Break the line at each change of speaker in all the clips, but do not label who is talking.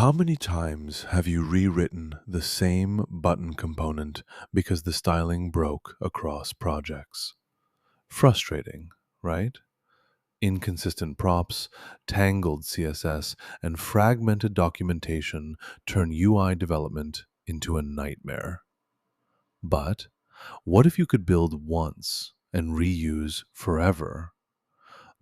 How many times have you rewritten the same button component because the styling broke across projects? Frustrating, right? Inconsistent props, tangled CSS, and fragmented documentation turn UI development into a nightmare. But what if you could build once and reuse forever?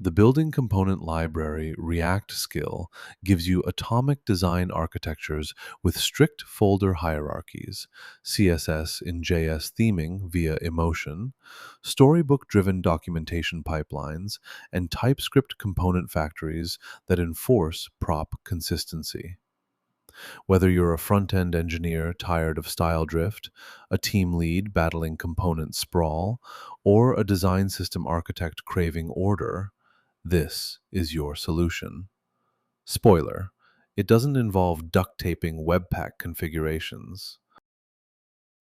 The building component library React skill gives you atomic design architectures with strict folder hierarchies, CSS in JS theming via emotion, storybook driven documentation pipelines, and TypeScript component factories that enforce prop consistency. Whether you're a front end engineer tired of style drift, a team lead battling component sprawl, or a design system architect craving order, this is your solution. Spoiler, it doesn't involve duct taping Webpack configurations.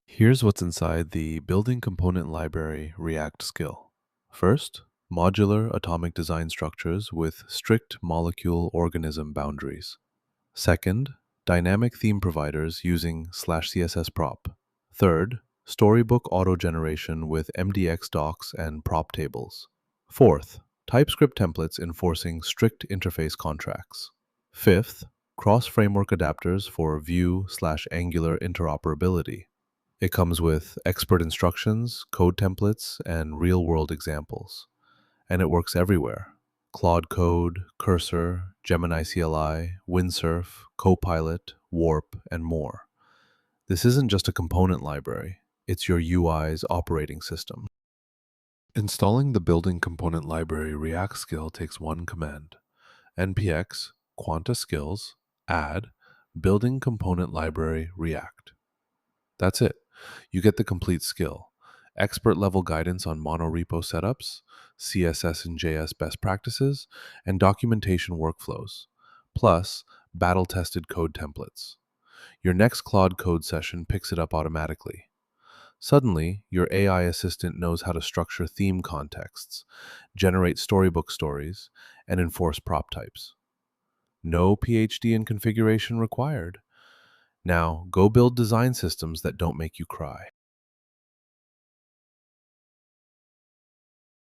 Here's what's inside the Building Component Library React skill. First, modular atomic design structures with strict molecule organism boundaries. Second, dynamic theme providers using /CSS prop. Third, storybook auto generation with MDX docs and prop tables. Fourth, TypeScript templates enforcing strict interface contracts. Fifth, cross-framework adapters for Vue/Angular interoperability. It comes with expert instructions, code templates, and real-world examples. And it works everywhere. Claude Code, Cursor, Gemini CLI, Windsurf, Copilot, Warp, and more. This isn't just a component library, it's your UI's operating system. Installing the building component library React skill takes one command: npx quanta-skills add building component library React. That's it. You get the complete skill. Expert level guidance on monorepo setups, CSS and JS best practices, and documentation workflows, plus battle-tested code templates. Your next Claude code session picks it up automatically. Suddenly, your AI assistant knows how to structure theme contexts, generate storybook stories, and enforce prop types. No PhD in configuration required. Now, go build design systems that don't make you cry.